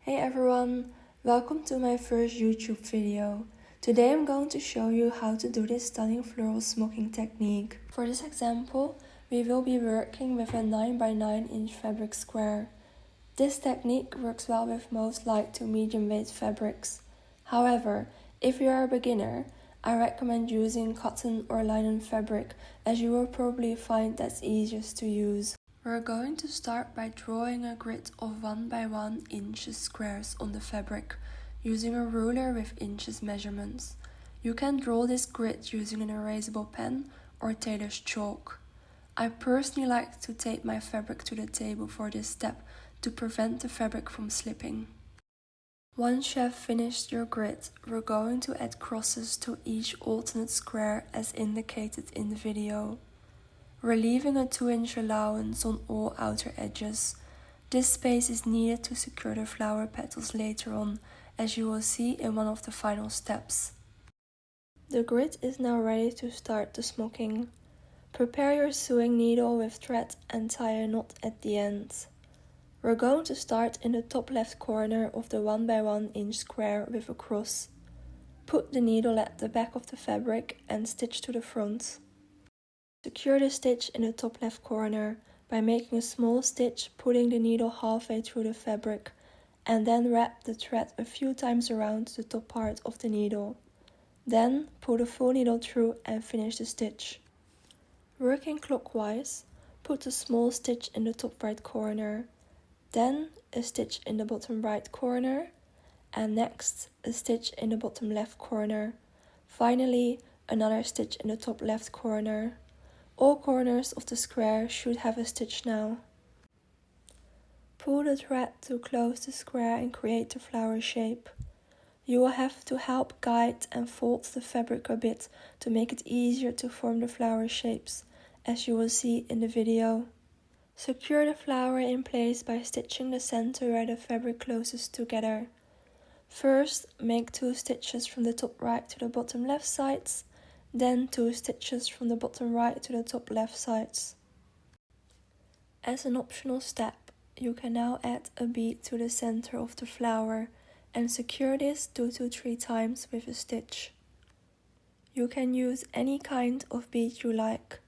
Hey everyone, welcome to my first YouTube video. Today I'm going to show you how to do this stunning floral smocking technique. For this example, we will be working with a 9x9 inch fabric square. This technique works well with most light to medium weight fabrics. However, if you are a beginner, I recommend using cotton or linen fabric as you will probably find that's easiest to use. We're going to start by drawing a grid of 1x1 inches squares on the fabric, using a ruler with inches measurements. You can draw this grid using an erasable pen or tailor's chalk. I personally like to tape my fabric to the table for this step to prevent the fabric from slipping. Once you have finished your grid, we're going to add crosses to each alternate square as indicated in the video. We're leaving a 2-inch allowance on all outer edges. This space is needed to secure the flower petals later on, as you will see in one of the final steps. The grid is now ready to start the smocking. Prepare your sewing needle with thread and tie a knot at the end. We're going to start in the top left corner of the 1x1 inch square with a cross. Put the needle at the back of the fabric and stitch to the front. Secure the stitch in the top left corner by making a small stitch, pulling the needle halfway through the fabric, and then wrap the thread a few times around the top part of the needle. Then pull the full needle through and finish the stitch. Working clockwise, put a small stitch in the top right corner, then a stitch in the bottom right corner, and next a stitch in the bottom left corner. Finally, another stitch in the top left corner. All corners of the square should have a stitch now. Pull the thread to close the square and create the flower shape. You will have to help guide and fold the fabric a bit to make it easier to form the flower shapes, as you will see in the video. Secure the flower in place by stitching the center where the fabric closest together. First, make 2 stitches from the top right to the bottom left sides, then 2 stitches from the bottom right to the top left sides. As an optional step, you can now add a bead to the center of the flower and secure this 2 to 3 times with a stitch. You can use any kind of bead you like.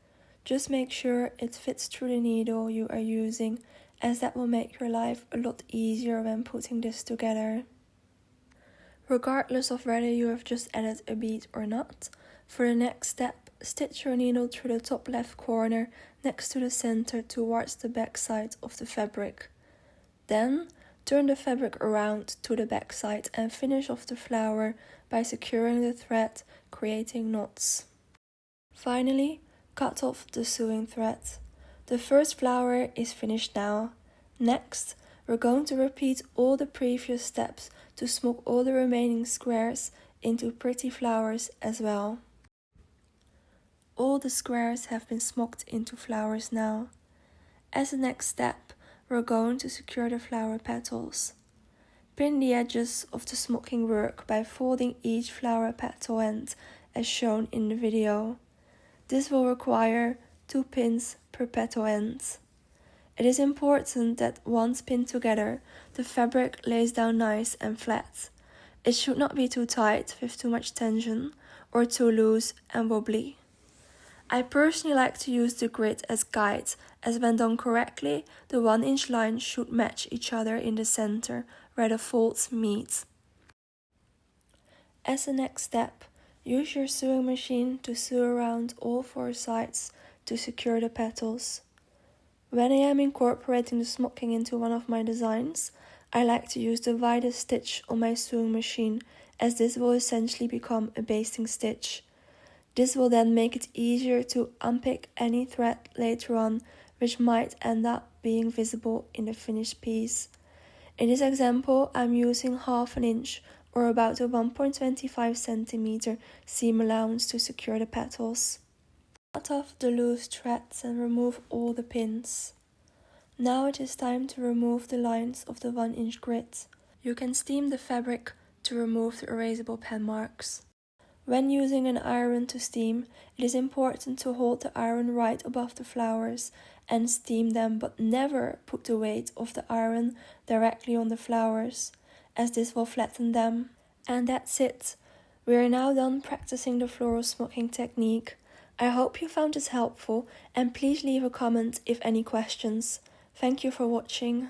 Just make sure it fits through the needle you are using, as that will make your life a lot easier when putting this together. Regardless of whether you have just added a bead or not, for the next step, stitch your needle through the top left corner next to the center towards the back side of the fabric. Then, turn the fabric around to the back side and finish off the flower by securing the thread, creating knots. Finally, cut off the sewing thread. The first flower is finished now. Next, we're going to repeat all the previous steps to smock all the remaining squares into pretty flowers as well. All the squares have been smocked into flowers now. As the next step, we're going to secure the flower petals. Pin the edges of the smocking work by folding each flower petal end as shown in the video. This will require 2 pins per petal end. It is important that once pinned together, the fabric lays down nice and flat. It should not be too tight with too much tension or too loose and wobbly. I personally like to use the grid as guide, as when done correctly, the 1-inch lines should match each other in the center where the folds meet. As the next step, use your sewing machine to sew around all 4 sides to secure the petals. When I am incorporating the smocking into one of my designs, I like to use the widest stitch on my sewing machine, as this will essentially become a basting stitch. This will then make it easier to unpick any thread later on, which might end up being visible in the finished piece. In this example, I'm using 1/2 inch or about a 1.25 cm seam allowance to secure the petals. Cut off the loose threads and remove all the pins. Now it is time to remove the lines of the 1-inch grid. You can steam the fabric to remove the erasable pen marks. When using an iron to steam, it is important to hold the iron right above the flowers and steam them, but never put the weight of the iron directly on the flowers. as this will flatten them. And that's it. We are now done practicing the floral smocking technique. I hope you found this helpful, and please leave a comment if any questions. Thank you for watching.